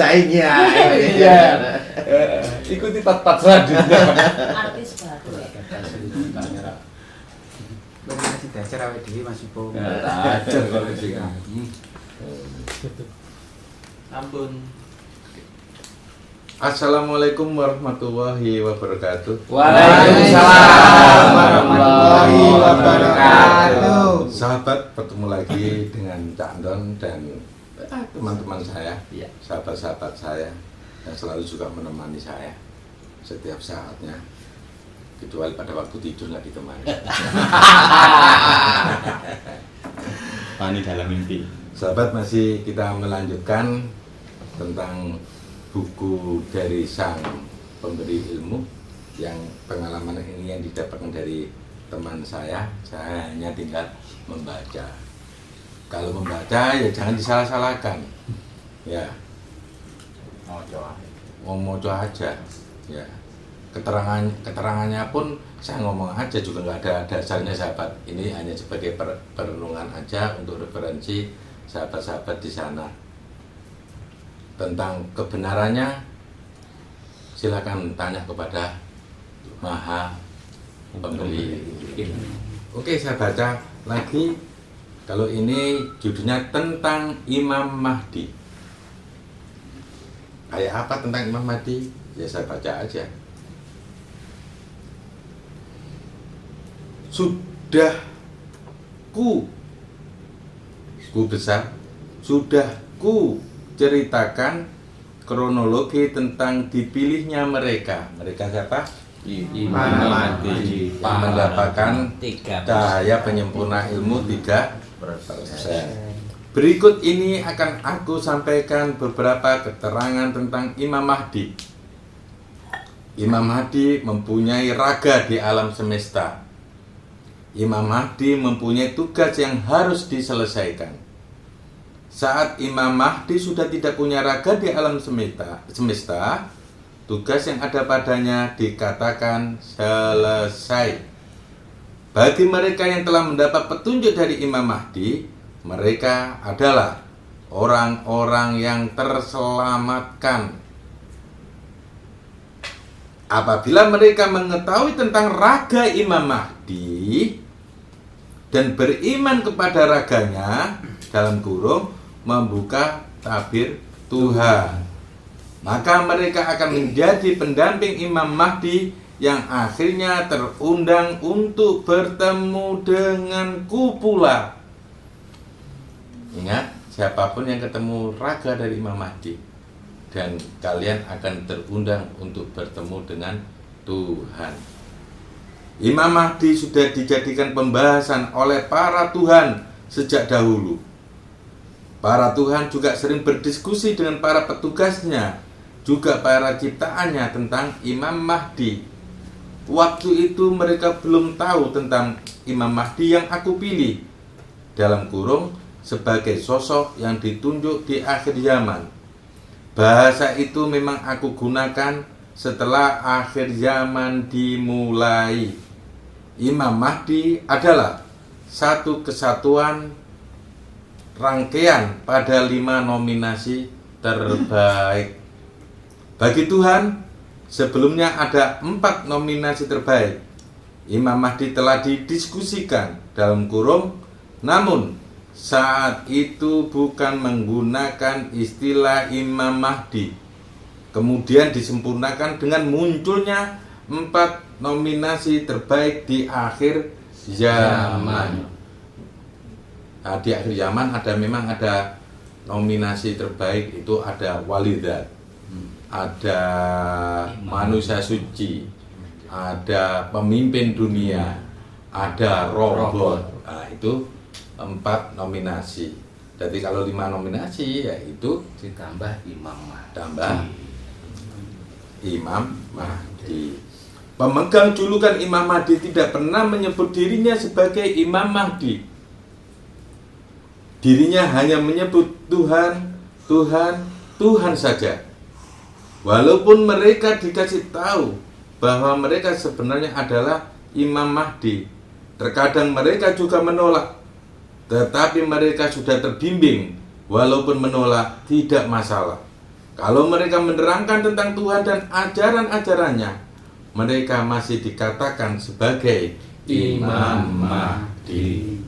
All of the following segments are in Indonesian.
saingi ya. Iya. Ikuti tat-tat selanjutnya. Artis baru. Bagaimana sih dasar awake dhewe Mas Ipo? Ajar kalau sing. Ampun. Assalamualaikum warahmatullahi wabarakatuh. Waalaikumsalam warahmatullahi wabarakatuh. Sahabat, bertemu lagi dengan Cak Andon dan teman-teman saya, sahabat-sahabat saya yang selalu juga menemani saya setiap saatnya, kecuali pada waktu tidur nggak ditemani. Pani dalam mimpi. Sahabat, masih kita melanjutkan tentang buku dari sang pemberi ilmu yang pengalaman ini yang didapatkan dari teman saya hanya tinggal membaca. Kalau membaca ya jangan disalah-salahkan ya, ngomong aja ya, keterangannya pun saya ngomong aja juga nggak ada dasarnya sahabat. Ini hanya sebagai perenungan aja untuk referensi sahabat-sahabat di sana. Tentang kebenarannya silakan tanya kepada Maha Pemberi ilmu. Oke, saya baca lagi. Kalau ini judulnya tentang Imam Mahdi. Kayak apa tentang Imam Mahdi? Ya saya baca aja. Sudah ku besar, sudah ku ceritakan kronologi tentang dipilihnya mereka. Mereka siapa? Imam Mahdi. Mendapatkan cahaya penyempurna ilmu 3%. Berikut ini akan aku sampaikan beberapa keterangan tentang Imam Mahdi. Imam Mahdi mempunyai raga di alam semesta. Imam Mahdi mempunyai tugas yang harus diselesaikan. Saat Imam Mahdi sudah tidak punya raga di alam semesta, tugas yang ada padanya dikatakan selesai. Bagi mereka yang telah mendapat petunjuk dari Imam Mahdi, mereka adalah orang-orang yang terselamatkan. Apabila mereka mengetahui tentang raga Imam Mahdi dan beriman kepada raganya, dalam kurung membuka tabir Tuhan, maka mereka akan menjadi pendamping Imam Mahdi yang akhirnya terundang untuk bertemu denganku pula. Ingat, siapapun yang ketemu raga dari Imam Mahdi, dan kalian akan terundang untuk bertemu dengan Tuhan. Imam Mahdi sudah dijadikan pembahasan oleh para Tuhan sejak dahulu. Para Tuhan juga sering berdiskusi dengan para petugasnya, juga para ciptaannya tentang Imam Mahdi. Waktu itu mereka belum tahu tentang Imam Mahdi yang aku pilih, dalam kurung sebagai sosok yang ditunjuk di akhir zaman. Bahasa itu memang aku gunakan setelah akhir zaman dimulai. Imam Mahdi adalah satu kesatuan rangkaian pada 5 nominasi terbaik. Bagi Tuhan, sebelumnya ada 4 nominasi terbaik. Imam Mahdi telah didiskusikan dalam kurung, namun saat itu bukan menggunakan istilah Imam Mahdi. Kemudian disempurnakan dengan munculnya 4 nominasi terbaik di akhir zaman. Nah, di akhir zaman memang ada nominasi terbaik, itu ada walidat, ada manusia suci, ada pemimpin dunia, ada robot. Nah, itu 4 nominasi. Jadi kalau 5 nominasi yaitu Ditambah Imam Mahdi. tambah Imam Mahdi. Pemegang julukan Imam Mahdi tidak pernah menyebut dirinya sebagai Imam Mahdi. Dirinya hanya menyebut Tuhan, Tuhan, Tuhan saja. Walaupun mereka dikasih tahu bahwa mereka sebenarnya adalah Imam Mahdi, terkadang mereka juga menolak. Tetapi mereka sudah terbimbing, walaupun menolak tidak masalah. Kalau mereka menerangkan tentang Tuhan dan ajaran-ajarannya, mereka masih dikatakan sebagai Imam Mahdi.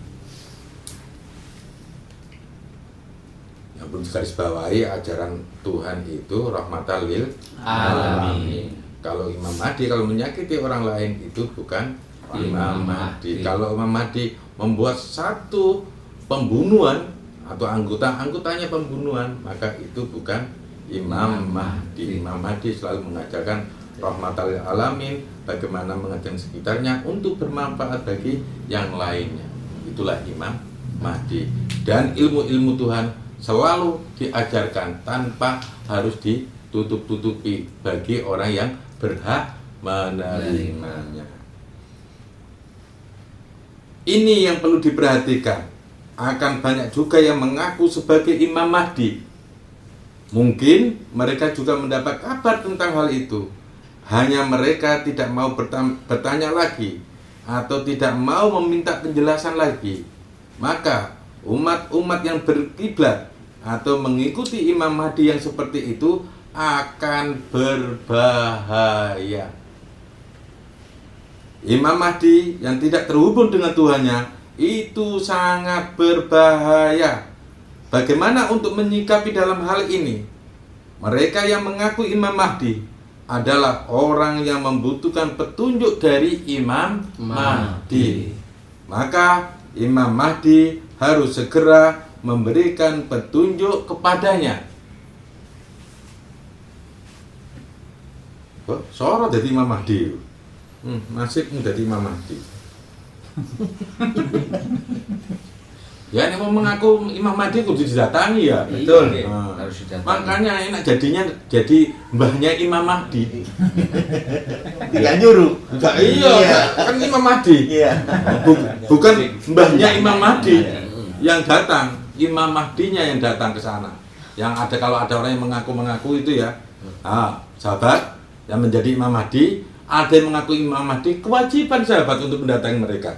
Yang perlu digarisbawahi, ajaran Tuhan itu rahmatan lil alamin. Kalau Imam Mahdi kalau menyakiti orang lain itu bukan Imam Mahdi. Kalau Imam Mahdi membuat satu pembunuhan atau anggotanya pembunuhan, maka itu bukan Imam Mahdi. Imam Mahdi selalu mengajarkan rahmatan lil alamin, bagaimana mengajarkan sekitarnya untuk bermanfaat bagi yang lainnya. Itulah Imam Mahdi. Dan ilmu-ilmu Tuhan selalu diajarkan tanpa harus ditutup-tutupi bagi orang yang berhak menerimanya. Ini yang perlu diperhatikan. Akan banyak juga yang mengaku sebagai Imam Mahdi. Mungkin mereka juga mendapat kabar tentang hal itu. Hanya mereka tidak mau bertanya lagi atau tidak mau meminta penjelasan lagi. Maka umat-umat yang berkiblat atau mengikuti Imam Mahdi yang seperti itu akan berbahaya. Imam Mahdi yang tidak terhubung dengan Tuhannya itu sangat berbahaya. Bagaimana untuk menyikapi dalam hal ini? Mereka yang mengaku Imam Mahdi adalah orang yang membutuhkan petunjuk dari Imam Mahdi. Maka Imam Mahdi harus segera memberikan petunjuk kepadanya. Kok sorot dari Imam Mahdi? Nasibmu dari Imam Mahdi. Ya, ini mau mengaku Imam Mahdi kudu didatangi ya. Betul. Harus didatangi. Makanya enak jadinya jadi mbahnya Imam Mahdi. Enggak nyuruh. Enggak, iya, kan Imam Mahdi. Iya. Bukan mbahnya Imam Mahdi yang datang, Imam Mahdinya yang datang ke sana. Yang ada, kalau ada orang yang mengaku itu ya. Sahabat yang menjadi Imam Mahdi, ada yang mengaku Imam Mahdi, kewajiban sahabat untuk mendatangi mereka.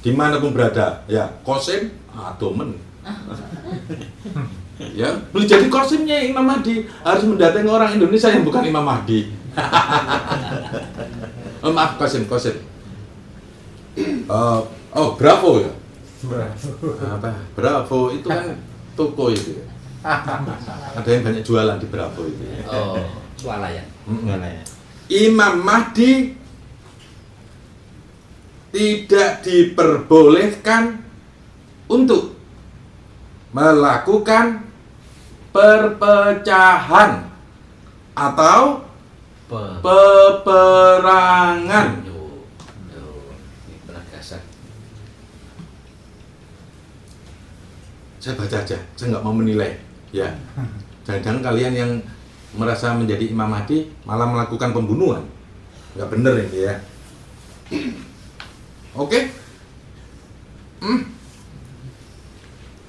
Dimanapun berada, ya Qasim, domen. Ya, boleh jadi Qasimnya Imam Mahdi harus mendatangi orang Indonesia yang bukan Imam Mahdi. Maaf, Qasim. Bravo ya. Apa? Bravo itu kan toko itu ya. Ada yang banyak jualan di Bravo itu. Swalayan. Imam Mahdi tidak diperbolehkan untuk melakukan perpecahan atau peperangan. Ini penegasan. Saya baca aja, saya nggak mau menilai. Ya, jangan-jangan kalian yang merasa menjadi Imam Mahdi malah melakukan pembunuhan. Nggak bener ini ya. Oke?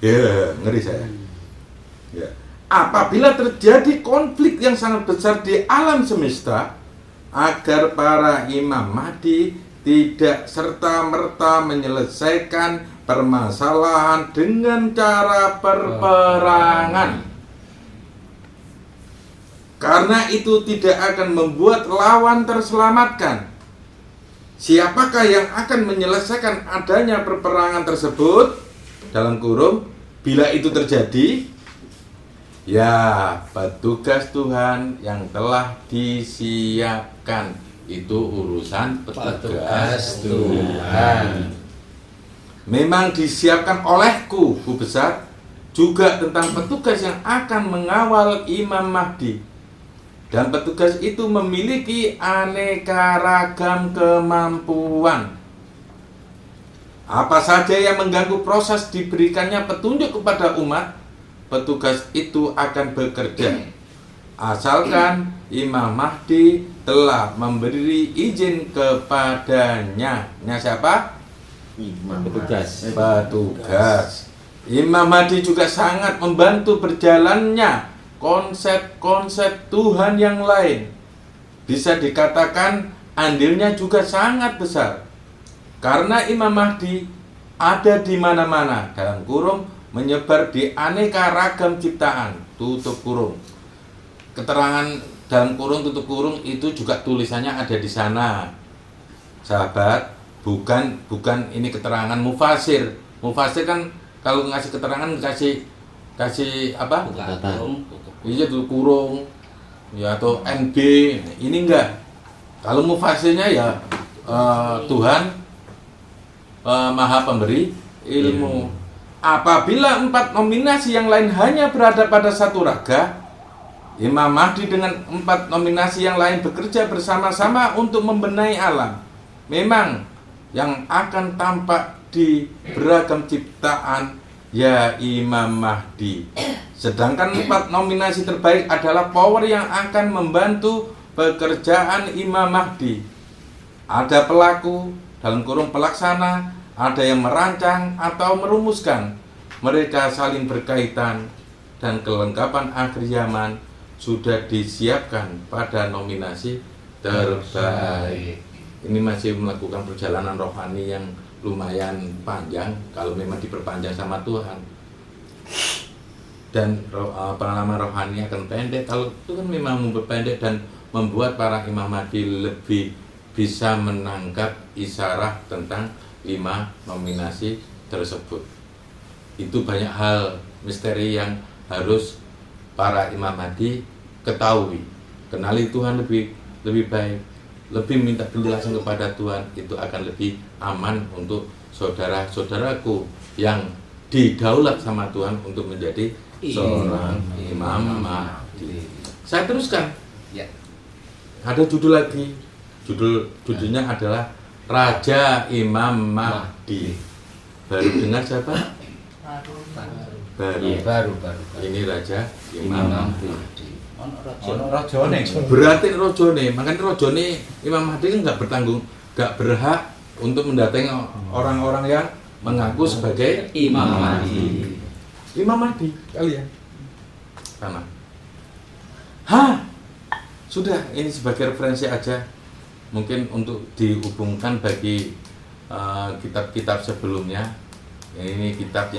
Ya, ngeri saya. Ya. Apabila terjadi konflik yang sangat besar di alam semesta, agar para Imam Mahdi tidak serta-merta menyelesaikan permasalahan dengan cara perperangan. Karena itu tidak akan membuat lawan terselamatkan. Siapakah yang akan menyelesaikan adanya perperangan tersebut? Dalam kurung, bila itu terjadi, ya petugas Tuhan yang telah disiapkan. Itu urusan petugas Tuhan. Memang disiapkan olehku, Bu Besar, juga tentang petugas yang akan mengawal Imam Mahdi. Dan petugas itu memiliki aneka ragam kemampuan. Apa saja yang mengganggu proses diberikannya petunjuk kepada umat, petugas itu akan bekerja. Asalkan Imam Mahdi telah memberi izin kepadanya. Nya siapa? Petugas. Imam Mahdi juga sangat membantu berjalannya konsep-konsep Tuhan yang lain. Bisa dikatakan andilnya juga sangat besar. Karena Imam Mahdi ada di mana-mana, dalam kurung menyebar di aneka ragam ciptaan, tutup kurung. keterangan dalam kurung tutup kurung itu juga tulisannya ada di sana, sahabat. Bukan ini keterangan mufasir. Mufasir kan kalau ngasih keterangan kasih apa? Buka kurung. Iya tuh kurung, ya atau NB. Ini enggak. Kalau mufasirnya ya Tuhan Maha Pemberi ilmu. Apabila 4 nominasi yang lain hanya berada pada satu raga, Imam Mahdi dengan 4 nominasi yang lain bekerja bersama-sama untuk membenahi alam. Memang yang akan tampak di beragam ciptaan ya Imam Mahdi. Sedangkan 4 nominasi terbaik adalah power yang akan membantu pekerjaan Imam Mahdi. Ada pelaku, dalam kurung pelaksana, ada yang merancang atau merumuskan. Mereka saling berkaitan dan kelengkapan akhir zaman sudah disiapkan pada nominasi terbaik. Ini masih melakukan perjalanan rohani yang lumayan panjang kalau memang diperpanjang sama Tuhan. Dan pengalaman rohani akan pendek kalau Tuhan memang memperpendek dan membuat para Imam Mahdi lebih bisa menangkap isyarat tentang 5 nominasi tersebut. Itu banyak hal misteri yang harus para Imam Mahdi ketahui. Kenali Tuhan lebih baik, lebih minta penjelasan kepada Tuhan, itu akan lebih aman untuk saudara-saudaraku yang didaulat sama Tuhan untuk menjadi seorang Imam Mahdi. Saya teruskan. Ya. Ada judul lagi. Judulnya adalah Raja Imam Mahdi. Baru dengar siapa? Baru. Ini Raja Imam Mahdi. Ono rajane. Berarti rojone, makanya rojone Imam Mahdi kan nggak berhak untuk mendatangi orang-orang yang mengaku sebagai Imam Mahdi. Imam Mahdi kalian sama. Sudah, ini sebagai referensi aja, mungkin untuk dihubungkan bagi kitab-kitab sebelumnya. Ini kitab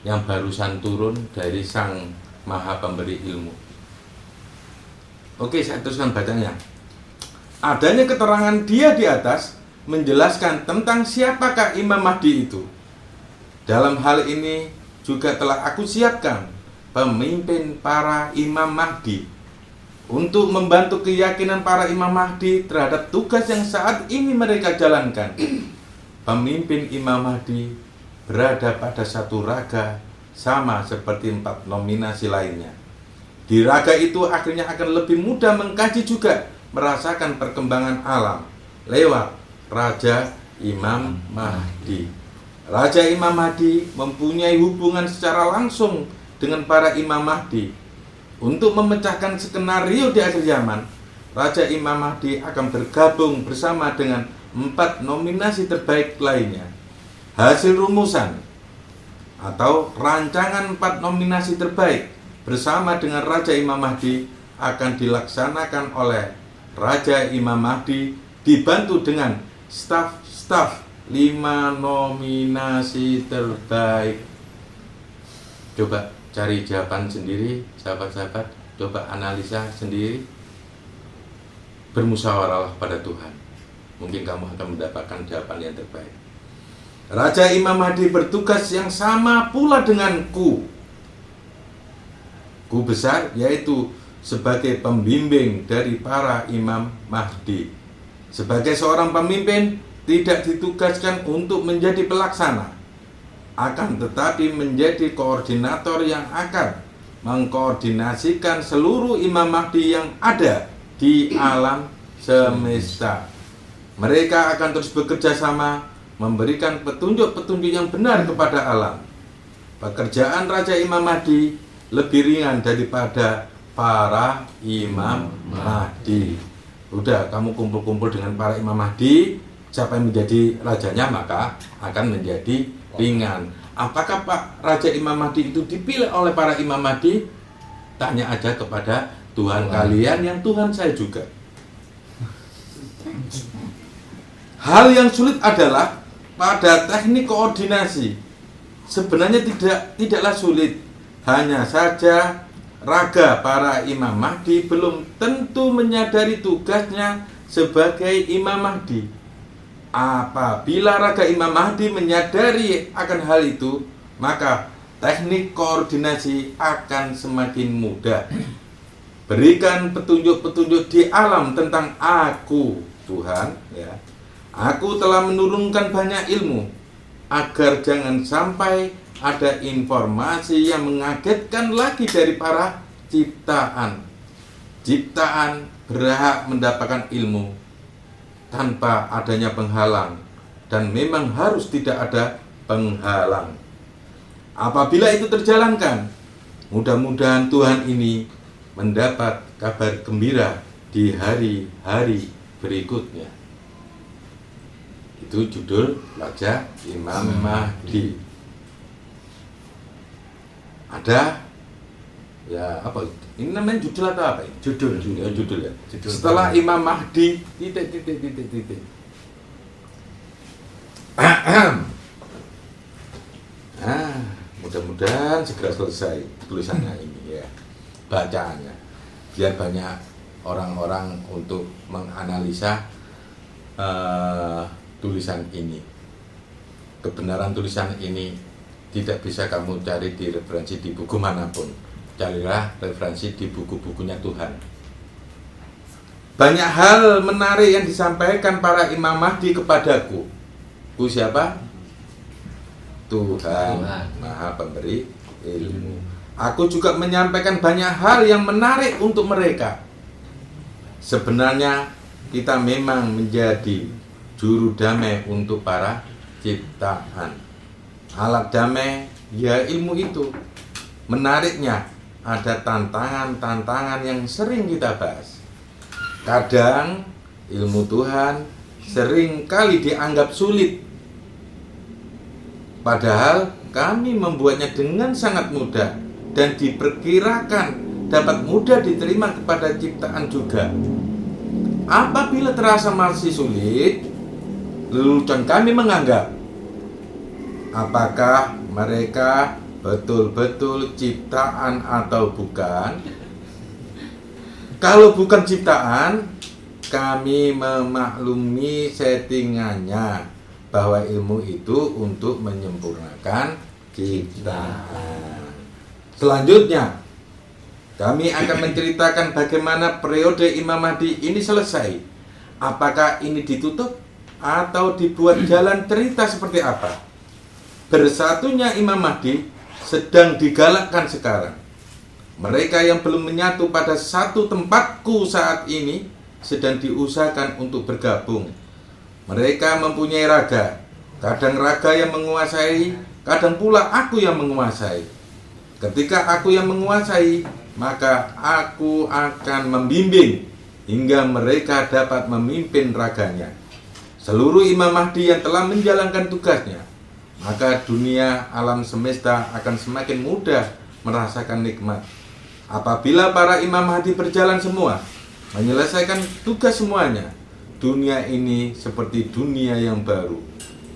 yang barusan turun dari Sang Maha Pemberi Ilmu. Oke, saya teruskan bacanya. Adanya keterangan dia di atas menjelaskan tentang siapakah Imam Mahdi itu. Dalam hal ini juga telah aku siapkan pemimpin para Imam Mahdi untuk membantu keyakinan para Imam Mahdi terhadap tugas yang saat ini mereka jalankan. Pemimpin Imam Mahdi berada pada satu raga sama seperti 4 nominasi lainnya. Di raga itu akhirnya akan lebih mudah mengkaji juga merasakan perkembangan alam lewat Raja Imam Mahdi. Raja Imam Mahdi mempunyai hubungan secara langsung dengan para Imam Mahdi. Untuk memecahkan skenario di akhir zaman, Raja Imam Mahdi akan bergabung bersama dengan 4 nominasi terbaik lainnya. Hasil rumusan atau rancangan 4 nominasi terbaik bersama dengan Raja Imam Mahdi akan dilaksanakan oleh Raja Imam Mahdi dibantu dengan staf 5 nominasi terbaik. Coba cari jawaban sendiri, sahabat-sahabat. Coba analisa sendiri. Bermusyawarahlah pada Tuhan. Mungkin kamu akan mendapatkan jawaban yang terbaik. Raja Imam Mahdi bertugas yang sama pula dengan Ku besar, yaitu sebagai pembimbing dari para Imam Mahdi. Sebagai seorang pemimpin, tidak ditugaskan untuk menjadi pelaksana, akan tetapi menjadi koordinator yang akan mengkoordinasikan seluruh Imam Mahdi yang ada di alam semesta. Mereka akan terus bekerja sama, memberikan petunjuk-petunjuk yang benar kepada alam. Pekerjaan Raja Imam Mahdi lebih ringan daripada para Imam Mahdi. Udah, kamu kumpul-kumpul dengan para Imam Mahdi, siapa yang menjadi rajanya maka akan menjadi ringan. Apakah Pak Raja Imam Mahdi itu dipilih oleh para Imam Mahdi? Tanya aja kepada Tuhan kalian yang Tuhan saya juga. Hal yang sulit adalah pada teknik koordinasi. Sebenarnya tidaklah sulit, hanya saja raga para Imam Mahdi belum tentu menyadari tugasnya sebagai Imam Mahdi. Apabila raga Imam Mahdi menyadari akan hal itu, maka teknik koordinasi akan semakin mudah. Berikan petunjuk-petunjuk di alam tentang aku, Tuhan, ya. Aku telah menurunkan banyak ilmu agar jangan sampai ada informasi yang mengagetkan lagi dari para ciptaan. Ciptaan berhak mendapatkan ilmu tanpa adanya penghalang, dan memang harus tidak ada penghalang. Apabila itu terjalankan, mudah-mudahan Tuhan ini mendapat kabar gembira di hari-hari berikutnya. Itu judul Raja Imam Mahdi. Ada ya apa? Ini namanya judul atau apa? Judul ya. Setelah Imam Mahdi titik. Mudah-mudahan segera selesai tulisannya ini ya, bacaannya, biar banyak orang-orang untuk menganalisa tulisan ini. Kebenaran tulisan ini tidak bisa kamu cari di referensi di buku manapun. Carilah referensi di buku-bukunya Tuhan. Banyak hal menarik yang disampaikan para Imam Mahdi kepadaku. Ku siapa? Tuhan Maha Pemberi ilmu. Aku juga menyampaikan banyak hal yang menarik untuk mereka. Sebenarnya kita memang menjadi juru damai untuk para ciptaan. Alat damai ya ilmu itu. Menariknya ada tantangan-tantangan yang sering kita bahas. Kadang ilmu Tuhan sering kali dianggap sulit, padahal kami membuatnya dengan sangat mudah dan diperkirakan dapat mudah diterima kepada ciptaan juga. Apabila terasa masih sulit, lelucon kami menganggap, apakah mereka betul-betul ciptaan atau bukan? Kalau bukan ciptaan, kami memaklumi settingannya bahwa ilmu itu untuk menyempurnakan ciptaan. Selanjutnya, kami akan menceritakan bagaimana periode Imam Mahdi ini selesai. Apakah ini ditutup atau dibuat jalan cerita seperti apa? Bersatunya Imam Mahdi sedang digalakkan sekarang. Mereka yang belum menyatu pada satu tempatku saat ini sedang diusahakan untuk bergabung. Mereka mempunyai raga, kadang raga yang menguasai, kadang pula aku yang menguasai. Ketika aku yang menguasai, maka aku akan membimbing hingga mereka dapat memimpin raganya. Seluruh Imam Mahdi yang telah menjalankan tugasnya, maka dunia alam semesta akan semakin mudah merasakan nikmat. Apabila para Imam Mahdi berjalan semua, menyelesaikan tugas semuanya, dunia ini seperti dunia yang baru.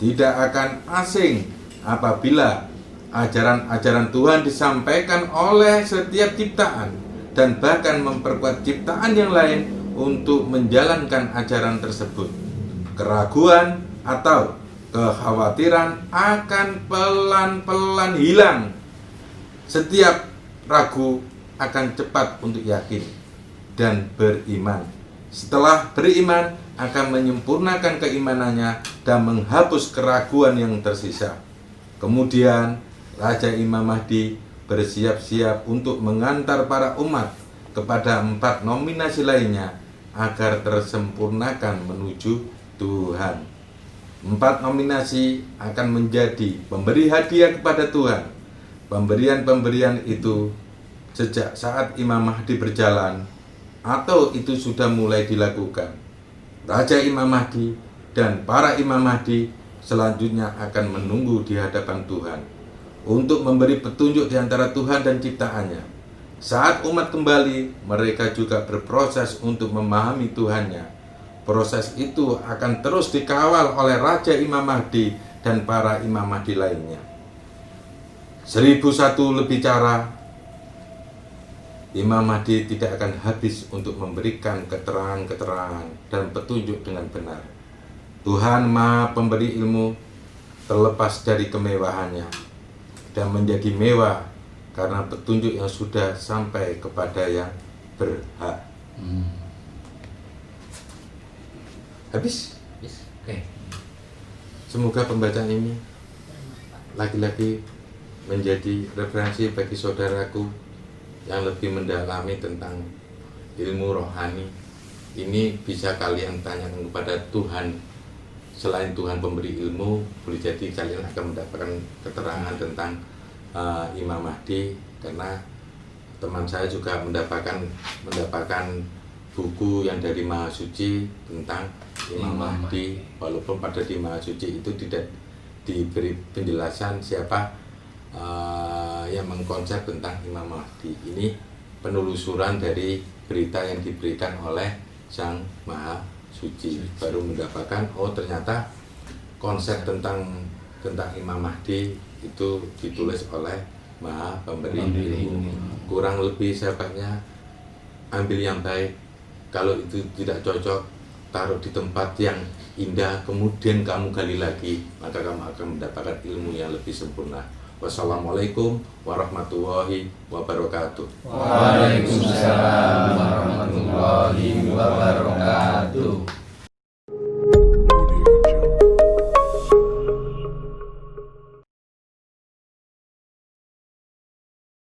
Tidak akan asing apabila ajaran-ajaran Tuhan disampaikan oleh setiap ciptaan, dan bahkan memperkuat ciptaan yang lain untuk menjalankan ajaran tersebut. Keraguan atau kekhawatiran akan pelan-pelan hilang. Setiap ragu akan cepat untuk yakin dan beriman. Setelah beriman, akan menyempurnakan keimanannya dan menghapus keraguan yang tersisa. Kemudian Raja Imam Mahdi bersiap-siap untuk mengantar para umat kepada 4 nominasi lainnya agar tersempurnakan menuju Tuhan. 4 nominasi akan menjadi pemberi hadiah kepada Tuhan. Pemberian-pemberian itu sejak saat Imam Mahdi berjalan atau itu sudah mulai dilakukan. Raja Imam Mahdi dan para Imam Mahdi selanjutnya akan menunggu di hadapan Tuhan untuk memberi petunjuk di antara Tuhan dan ciptaannya. Saat umat kembali, mereka juga berproses untuk memahami Tuhannya. Proses itu akan terus dikawal oleh Raja Imam Mahdi dan para Imam Mahdi lainnya. 1001 lebih cara Imam Mahdi tidak akan habis untuk memberikan keterangan-keterangan dan petunjuk dengan benar. Tuhan Maha Pemberi ilmu terlepas dari kemewahannya dan menjadi mewah karena petunjuk yang sudah sampai kepada yang berhak. Habis. Yes. Oke. Semoga pembacaan ini lagi-lagi menjadi referensi bagi saudaraku yang lebih mendalami tentang ilmu rohani. Ini bisa kalian tanyakan kepada Tuhan. Selain Tuhan pemberi ilmu, boleh jadi kalian akan mendapatkan keterangan tentang Imam Mahdi, karena teman saya juga mendapatkan buku yang dari Maha Suci tentang Imam Mahdi, walaupun pada di Maha Suci itu tidak diberi penjelasan siapa yang mengkonsep tentang Imam Mahdi. Ini penelusuran dari berita yang diberikan oleh Sang Maha Suci, baru mendapatkan oh ternyata konsep tentang Imam Mahdi itu ditulis oleh Maha Pemberi ilmu. Kurang lebih sahabatnya, ambil yang baik, kalau itu tidak cocok taruh di tempat yang indah, kemudian kamu gali lagi, maka kamu akan mendapatkan ilmu yang lebih sempurna. Wassalamualaikum warahmatullahi wabarakatuh. Waalaikumsalam.